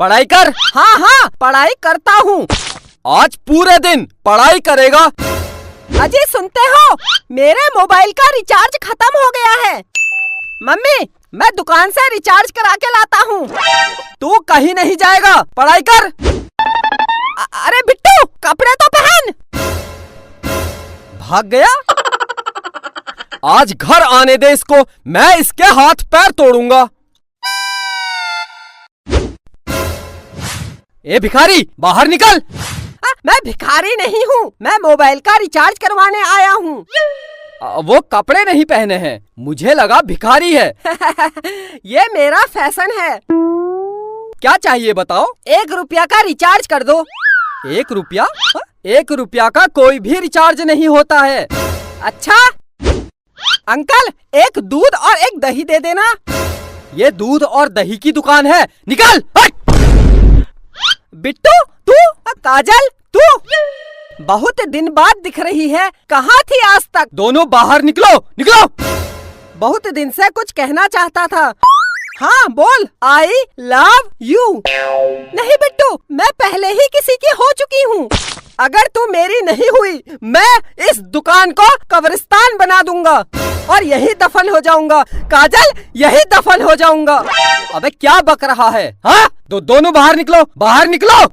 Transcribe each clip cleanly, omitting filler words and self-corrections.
पढ़ाई कर। हाँ हाँ पढ़ाई करता हूँ। आज पूरे दिन पढ़ाई करेगा। अजी सुनते हो, मेरे मोबाइल का रिचार्ज खत्म हो गया है। मम्मी मैं दुकान से रिचार्ज करा के लाता हूँ। तू कहीं नहीं जाएगा, पढ़ाई कर। अरे बिट्टू कपड़े तो पहन। भाग गया। आज घर आने दे इसको, मैं इसके हाथ पैर तोड़ूंगा। ए भिखारी बाहर निकल। मैं भिखारी नहीं हूँ, मैं मोबाइल का रिचार्ज करवाने आया हूँ। वो कपड़े नहीं पहने हैं, मुझे लगा भिखारी है। ये मेरा फैशन है। क्या चाहिए बताओ। 1 रुपया का रिचार्ज कर दो। 1 रुपया? 1 रुपया का कोई भी रिचार्ज नहीं होता है। अच्छा अंकल, एक दूध और एक दही दे देना। ये दूध और दही की दुकान है, निकल। बिट्टू तू, काजल तू, बहुत दिन बाद दिख रही है, कहाँ थी आज तक? दोनों बाहर निकलो, निकलो। बहुत दिन से कुछ कहना चाहता था। हाँ बोल। आई लव यू। नहीं बिट्टू, मैं पहले ही किसी की हो चुकी हूँ। अगर तू मेरी नहीं हुई, मैं इस दुकान को कब्रिस्तान बना दूंगा और यही दफन हो जाऊंगा। काजल यही दफन हो जाऊंगा। अबे क्या बक रहा है? हाँ दोनों बाहर निकलो, बाहर निकलो।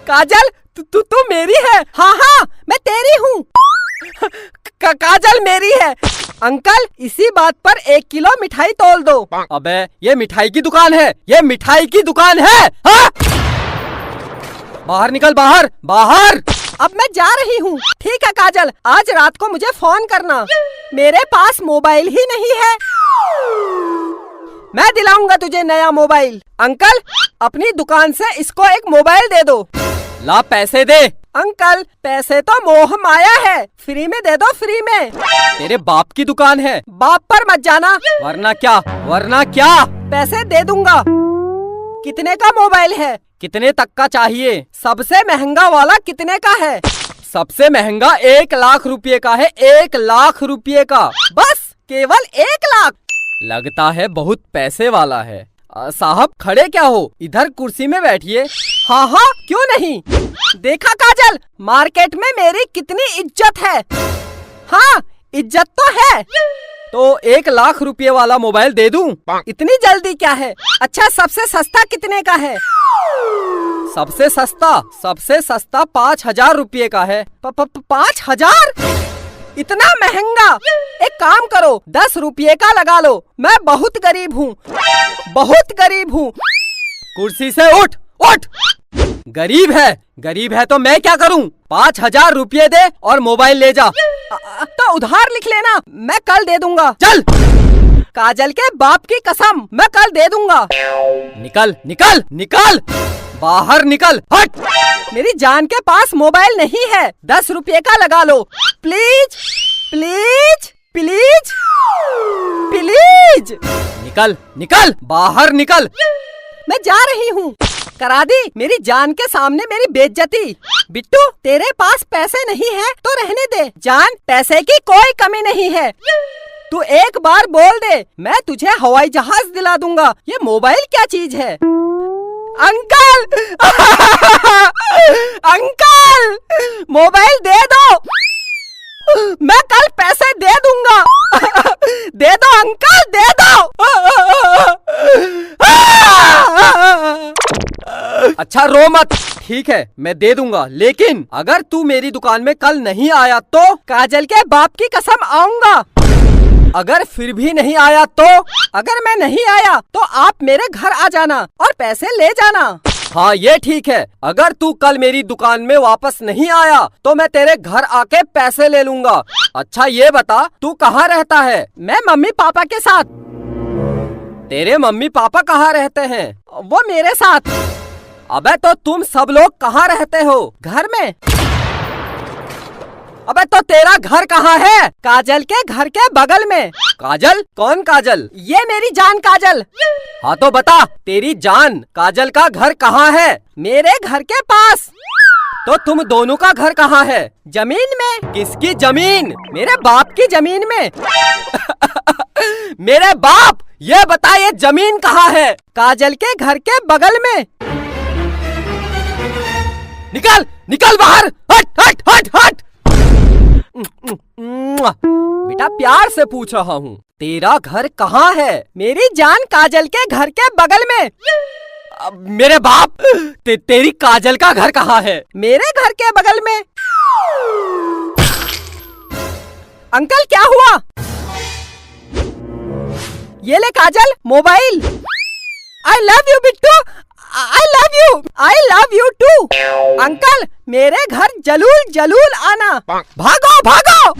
काजल तू मेरी है। हाँ हाँ मैं तेरी हूँ। काजल मेरी है। अंकल इसी बात पर 1 किलो मिठाई तोल दो। अबे ये मिठाई की दुकान है, ये मिठाई की दुकान है। हाँ? बाहर निकल, बाहर बाहर। अब मैं जा रही हूँ। ठीक है काजल, आज रात को मुझे फोन करना। मेरे पास मोबाइल ही नहीं है। मैं दिलाऊंगा तुझे नया मोबाइल। अंकल अपनी दुकान से इसको एक मोबाइल दे दो। ला पैसे दे। अंकल पैसे तो मोह माया है, फ्री में दे दो, फ्री में। तेरे बाप की दुकान है, बाप पर मत जाना। वरना क्या, वरना क्या। पैसे दे दूंगा। कितने का मोबाइल है? कितने तक का चाहिए? सबसे महंगा वाला कितने का है? सबसे महंगा 1 लाख रुपए का है, 1 लाख रुपए का। बस केवल 1 लाख? लगता है बहुत पैसे वाला है। साहब खड़े क्या हो, इधर कुर्सी में बैठिए। हाँ हाँ क्यों नहीं। देखा काजल, मार्केट में मेरी कितनी इज्जत है। हाँ इज्जत तो है। तो 1 लाख रुपए वाला मोबाइल दे दूं? इतनी जल्दी क्या है? अच्छा सबसे सस्ता कितने का है? सबसे सस्ता 5,000 रुपए का है। 5,000? इतना महंगा? एक काम करो 10 रुपये का लगा लो। मैं बहुत गरीब हूँ, बहुत गरीब हूँ। कुर्सी से उठ, उठ। गरीब है तो मैं क्या करूँ? 5,000 रुपये दे और मोबाइल ले जा। तो उधार लिख लेना, मैं कल दे दूंगा। चल। काजल के बाप की कसम, मैं कल दे दूंगा। निकल निकल निकल, बाहर निकल, हट। मेरी जान के पास मोबाइल नहीं है, 10 रुपये का लगा लो। Please please please please. निकल निकल, बाहर निकल। मैं जा रही हूँ। करा दी मेरी जान के सामने मेरी बेइज्जती। बिट्टू तेरे पास पैसे नहीं है तो रहने दे। जान पैसे की कोई कमी नहीं है। तू एक बार बोल दे, मैं तुझे हवाई जहाज दिला दूंगा। ये मोबाइल क्या चीज है? अंकल अंकल मोबाइल दे दो, मैं कल पैसे दे दूंगा। दे दो अंकल, दे दो। अच्छा रो मत, ठीक है मैं दे दूंगा, लेकिन अगर तू मेरी दुकान में कल नहीं आया तो? काजल के बाप की कसम आऊंगा। अगर फिर भी नहीं आया तो? अगर मैं नहीं आया तो आप मेरे घर आ जाना और पैसे ले जाना। हाँ ये ठीक है। अगर तू कल मेरी दुकान में वापस नहीं आया तो मैं तेरे घर आके पैसे ले लूंगा। अच्छा ये बता तू कहाँ रहता है? मैं मम्मी पापा के साथ। तेरे मम्मी पापा कहाँ रहते हैं? वो मेरे साथ। अबे तो तुम सब लोग कहाँ रहते हो? घर में। अबे तो तेरा घर कहाँ है? काजल के घर के बगल में। काजल? कौन काजल? ये मेरी जान काजल। हाँ तो बता, तेरी जान काजल का घर कहाँ है? मेरे घर के पास। तो तुम दोनों का घर कहाँ है? जमीन में। किसकी जमीन? मेरे बाप की जमीन में। मेरे बाप? ये बता ये जमीन कहाँ है? काजल के घर के बगल में। निकल निकल बाहर, हट हट हट हट। बेटा प्यार से पूछ रहा हूँ, तेरा घर कहाँ है? मेरी जान काजल के घर के बगल में। मेरे बाप, तेरी काजल का घर कहाँ है? मेरे घर के बगल में। अंकल क्या हुआ? ये ले Kajal, mobile. I love you Bittu, I love you, I love you too. Uncle मेरे घर जलूल जलूल आना। भागो भागो।